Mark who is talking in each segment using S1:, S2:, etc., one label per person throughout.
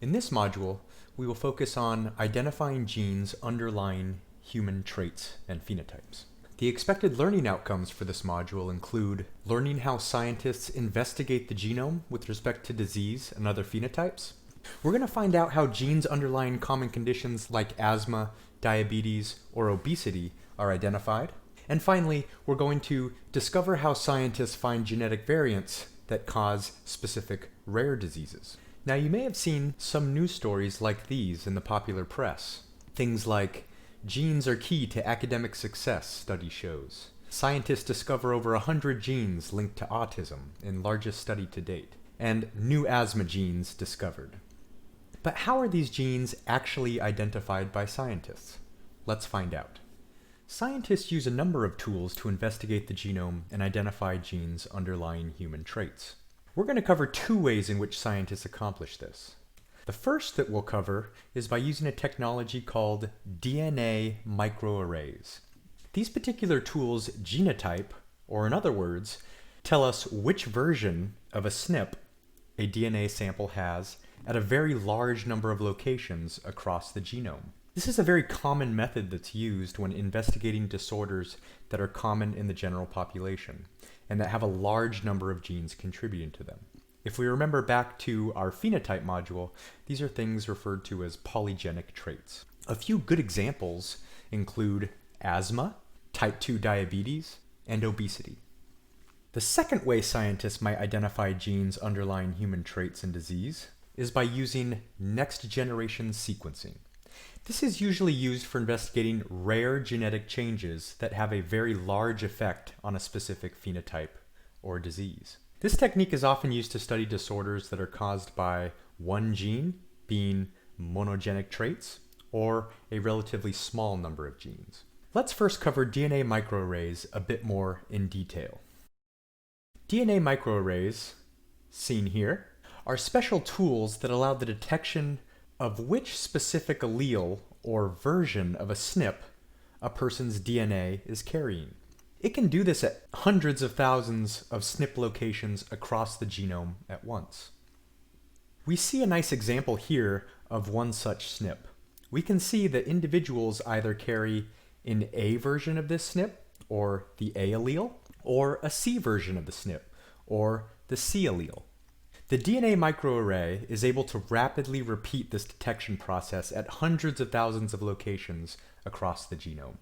S1: In this module, we will focus on identifying genes underlying human traits and phenotypes. The expected learning outcomes for this module include learning how scientists investigate the genome with respect to disease and other phenotypes. We're going to find out how genes underlying common conditions like asthma, diabetes, or obesity are identified. And finally, we're going to discover how scientists find genetic variants that cause specific rare diseases. Now, you may have seen some news stories like these in the popular press. Things like, genes are key to academic success, study shows. Scientists discover over 100 genes linked to autism in largest study to date. And new asthma genes discovered. But how are these genes actually identified by scientists? Let's find out. Scientists use a number of tools to investigate the genome and identify genes underlying human traits. We're going to cover two ways in which scientists accomplish this. The first that we'll cover is by using a technology called DNA microarrays. These particular tools genotype, or in other words, tell us which version of a SNP a DNA sample has at a very large number of locations across the genome. This is a very common method that's used when investigating disorders that are common in the general population and that have a large number of genes contributing to them. If we remember back to our phenotype module, these are things referred to as polygenic traits. A few good examples include asthma, type 2 diabetes, and obesity. The second way scientists might identify genes underlying human traits and disease is by using next-generation sequencing. This is usually used for investigating rare genetic changes that have a very large effect on a specific phenotype or disease. This technique is often used to study disorders that are caused by one gene being monogenic traits or a relatively small number of genes. Let's first cover DNA microarrays a bit more in detail. DNA microarrays, seen here, are special tools that allow the detection of which specific allele or version of a SNP a person's DNA is carrying. It can do this at hundreds of thousands of SNP locations across the genome at once. We see a nice example here of one such SNP. We can see that individuals either carry an A version of this SNP, or the A allele, or a C version of the SNP, or the C allele. The DNA microarray is able to rapidly repeat this detection process at hundreds of thousands of locations across the genome.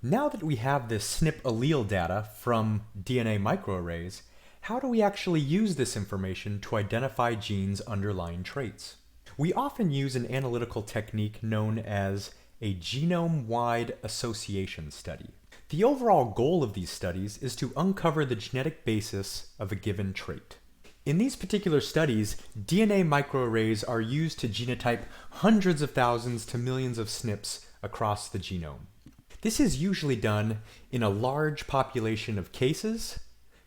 S1: Now that we have this SNP allele data from DNA microarrays, how do we actually use this information to identify genes underlying traits? We often use an analytical technique known as a genome-wide association study. The overall goal of these studies is to uncover the genetic basis of a given trait. In these particular studies, DNA microarrays are used to genotype hundreds of thousands to millions of SNPs across the genome. This is usually done in a large population of cases,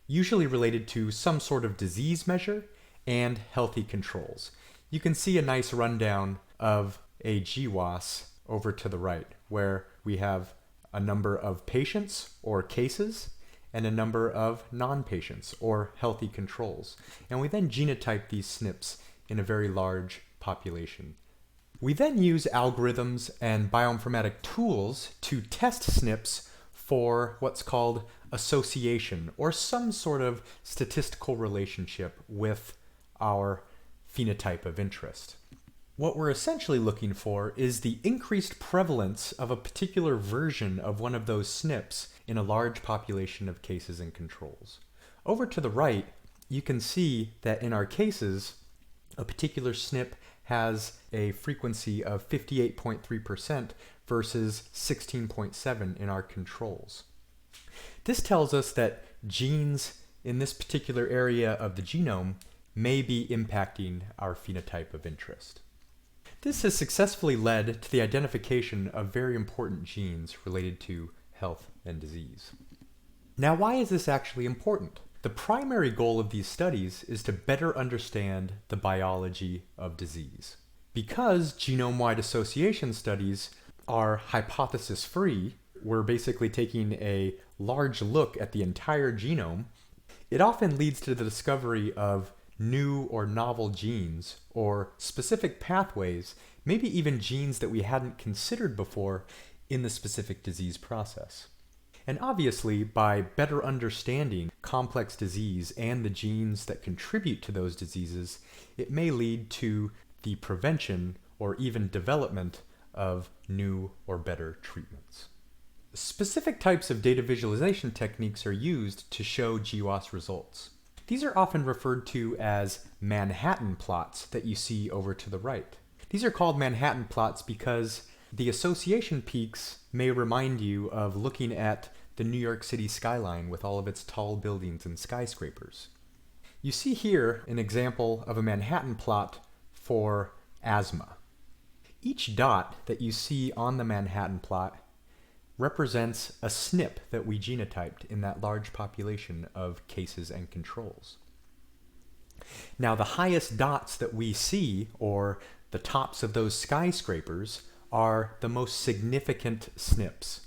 S1: usually related to some sort of disease measure and healthy controls. You can see a nice rundown of a GWAS over to the right, where we have a number of patients or cases and a number of non-patients or healthy controls. And we then genotype these SNPs in a very large population. We then use algorithms and bioinformatic tools to test SNPs for what's called association, or some sort of statistical relationship with our phenotype of interest. What we're essentially looking for is the increased prevalence of a particular version of one of those SNPs in a large population of cases and controls. Over to the right, you can see that in our cases, a particular SNP has a frequency of 58.3% versus 16.7% in our controls. This tells us that genes in this particular area of the genome may be impacting our phenotype of interest. This has successfully led to the identification of very important genes related to health and disease. Now, why is this actually important? The primary goal of these studies is to better understand the biology of disease. Because genome-wide association studies are hypothesis-free, we're basically taking a large look at the entire genome, it often leads to the discovery of new or novel genes or specific pathways, maybe even genes that we hadn't considered before in the specific disease process. And obviously, by better understanding complex disease and the genes that contribute to those diseases, it may lead to the prevention or even development of new or better treatments. Specific types of data visualization techniques are used to show GWAS results. These are often referred to as Manhattan plots that you see over to the right. These are called Manhattan plots because the association peaks may remind you of looking at the New York City skyline with all of its tall buildings and skyscrapers. You see here an example of a Manhattan plot for asthma. Each dot that you see on the Manhattan plot represents a SNP that we genotyped in that large population of cases and controls. Now, the highest dots that we see, or the tops of those skyscrapers, are the most significant SNPs.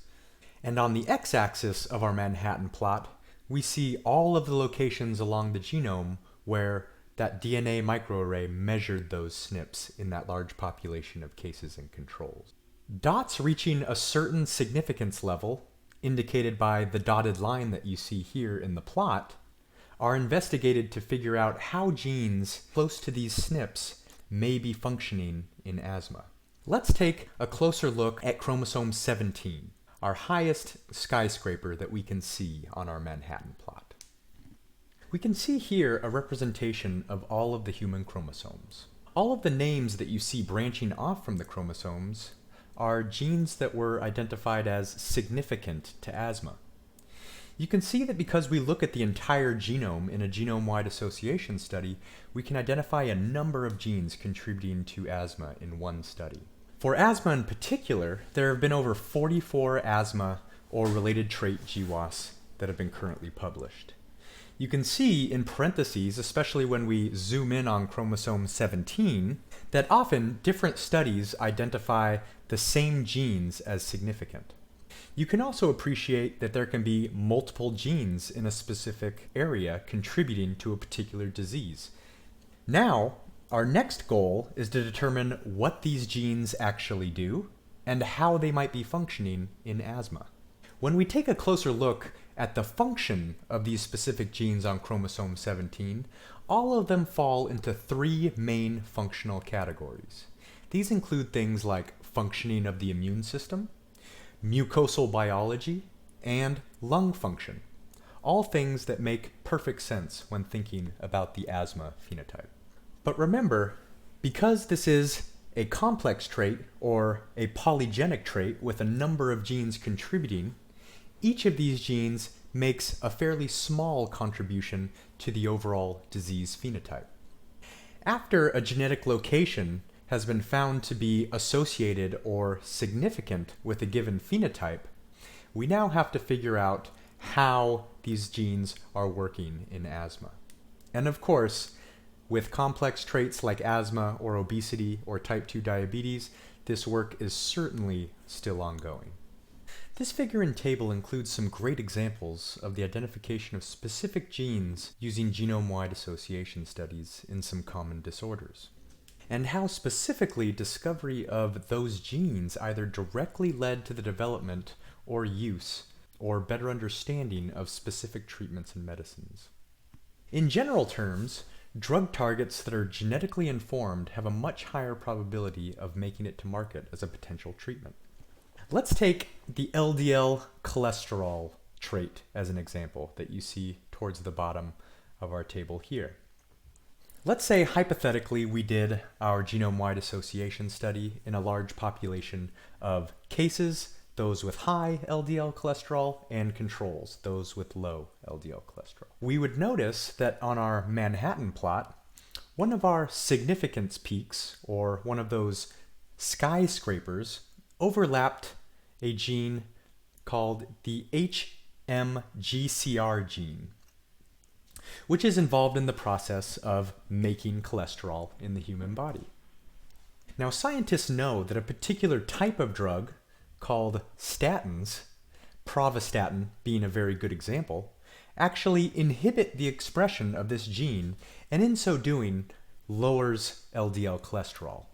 S1: And on the x-axis of our Manhattan plot, we see all of the locations along the genome where that DNA microarray measured those SNPs in that large population of cases and controls. Dots reaching a certain significance level, indicated by the dotted line that you see here in the plot, are investigated to figure out how genes close to these SNPs may be functioning in asthma. Let's take a closer look at chromosome 17, our highest skyscraper that we can see on our Manhattan plot. We can see here a representation of all of the human chromosomes. All of the names that you see branching off from the chromosomes are genes that were identified as significant to asthma. You can see that because we look at the entire genome in a genome-wide association study, we can identify a number of genes contributing to asthma in one study. For asthma in particular, there have been over 44 asthma or related trait GWAS that have been currently published. You can see in parentheses, especially when we zoom in on chromosome 17, that often different studies identify the same genes as significant. You can also appreciate that there can be multiple genes in a specific area contributing to a particular disease. Now, our next goal is to determine what these genes actually do and how they might be functioning in asthma. When we take a closer look at the function of these specific genes on chromosome 17, all of them fall into three main functional categories. These include things like functioning of the immune system, mucosal biology, and lung function, all things that make perfect sense when thinking about the asthma phenotype. But remember, because this is a complex trait or a polygenic trait with a number of genes contributing, each of these genes makes a fairly small contribution to the overall disease phenotype. After a genetic location has been found to be associated or significant with a given phenotype, we now have to figure out how these genes are working in asthma. And of course, with complex traits like asthma or obesity or type 2 diabetes, this work is certainly still ongoing. This figure and table includes some great examples of the identification of specific genes using genome-wide association studies in some common disorders, and how specifically discovery of those genes either directly led to the development or use or better understanding of specific treatments and medicines. In general terms, drug targets that are genetically informed have a much higher probability of making it to market as a potential treatment. Let's take the LDL cholesterol trait as an example that you see towards the bottom of our table here. Let's say hypothetically we did our genome-wide association study in a large population of cases, those with high LDL cholesterol, and controls, those with low LDL cholesterol. We would notice that on our Manhattan plot, one of our significance peaks, or one of those skyscrapers, overlapped a gene called the HMGCR gene, which is involved in the process of making cholesterol in the human body. Now, scientists know that a particular type of drug called statins, pravastatin being a very good example, actually inhibit the expression of this gene and in so doing, lowers LDL cholesterol.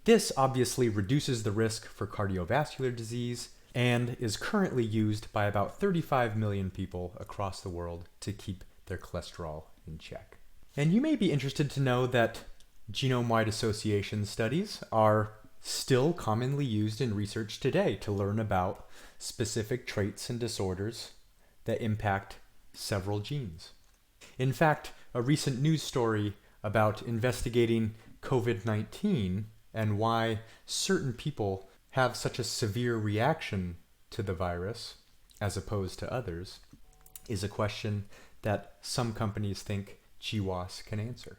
S1: This obviously reduces the risk for cardiovascular disease and is currently used by about 35 million people across the world to keep their cholesterol in check. And you may be interested to know that genome-wide association studies are still commonly used in research today to learn about specific traits and disorders that impact several genes. In fact, a recent news story about investigating COVID-19 and why certain people have such a severe reaction to the virus as opposed to others is a question that some companies think GWAS can answer.